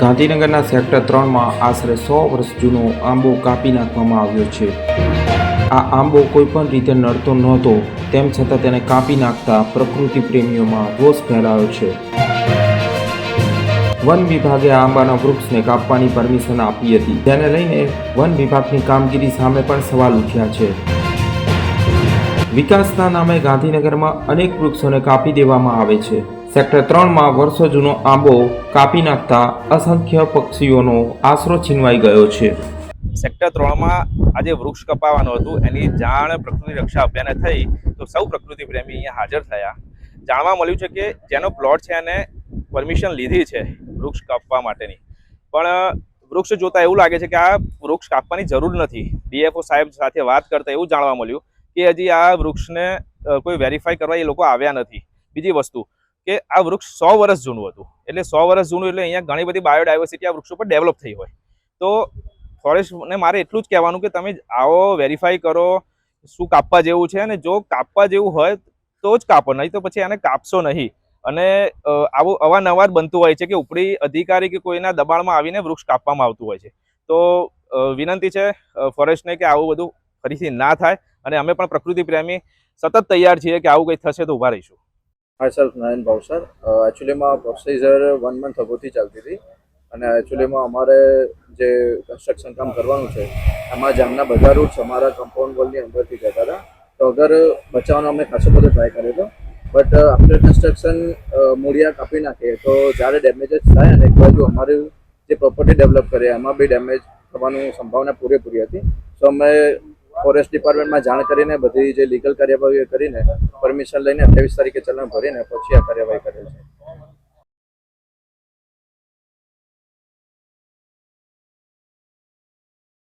ગાંધીનગરના સેક્ટર 3માં આશરે 100 વર્ષ જૂનો આંબો કાપી નાખવામાં આવ્યો છે. આ આંબો કોઈપણ રીતે નડતો નહોતો, તેમ છતાં તેને કાપી નાખતા પ્રકૃતિ પ્રેમીઓમાં રોષ ફેલાયો છે. વન વિભાગે આ આંબાના વૃક્ષને કાપવાની પરમિશન આપી હતી, જેને લઈને વન વિભાગની કામગીરી સામે પણ સવાલ ઉઠ્યા છે. વિકાસના નામે ગાંધીનગરમાં અનેક વૃક્ષોને કાપી દેવામાં આવે છે. સેક્ટર 3માં વર્ષો જૂનો આંબો કાપી નાખતા અસંખ્ય પક્ષીઓનો આશરો છીનવાઈ ગયો છે. સેક્ટર 3માં આજે વૃક્ષ કપાવવાનું હતું, એની જાણ પ્રકૃતિ રક્ષા અભિયાને થઈ તો સૌ પ્રકૃતિ પ્રેમી અહીંયા હાજર થયા. જાણવા મળ્યું છે કે જેનો પ્લોટ છે એને પરમિશન લીધી છે વૃક્ષ કાપવા માટેની, પણ વૃક્ષ જોતા એવું લાગે છે કે આ વૃક્ષ કાપવાની જરૂર નથી. ડીએફઓ સાહેબ સાથે વાત કરતા એવું જાણવા મળ્યું કે હજી આ વૃક્ષને કોઈ વેરીફાઈ કરવા એ લોકો આવ્યા નથી. બીજી વસ્તુ કે આ વૃક્ષ 100 વર્ષ જૂનું હતું, એટલે 100 વર્ષ જૂનું એટલે અહીંયા ઘણી બધી બાયોડાયવર્સિટી આ વૃક્ષો પર ડેવલપ થઈ હોય. તો ફોરેસ્ટને મારે એટલું જ કહેવાનું કે તમે આવો વેરીફાઈ કરો શું કાપવા જેવું છે, અને જો કાપવા જેવું હોય તો જ કાપો, નહીં તો પછી આને કાપશો નહીં. અને આવું અવારનવાર બનતું હોય છે કે ઉપરી અધિકારી કે કોઈના દબાણમાં આવીને વૃક્ષ કાપવામાં આવતું હોય છે. તો વિનંતી છે ફોરેસ્ટને કે આવું બધું ફરીથી ના થાય, અને અમે પણ પ્રકૃતિ પ્રેમી સતત તૈયાર છીએ કે આવું કંઈ થશે તો ઊભા રહીશું. માયસેલ્ફ નયન ભાવસર. એકચ્યુઅલીમાં પ્રોસિજર 1 મંથ અગોથી ચાલતી હતી, અને એકચ્યુઅલીમાં અમારે જે કન્સ્ટ્રક્શન કામ કરવાનું છે એમાં જામના બધા રૂટ્સ અમારા કમ્પાઉન્ડ વોલની અંદરથી જતા હતા. તો અગર બચાવવાનો અમે ખાસો બધો ટ્રાય કર્યો હતો, બટ આફ્ટર કન્સ્ટ્રક્શન મૂળિયા કાપી નાખીએ તો જ્યારે ડેમેજીસ થાય, અને એક બાજુ અમારું જે પ્રોપર્ટી ડેવલપ કરીએ એમાં બી ડેમેજ થવાની સંભાવના પૂરેપૂરી હતી. તો અમે ફોરેસ્ટ ડિપાર્ટમેન્ટમાં જાણ કરીને બધી જે લીગલ કાર્યવાહી કરીને પરમિશન લઈને 28 તારીખે ચલણ ભરીને પછી આ કાર્યવાહી કરેલ છે.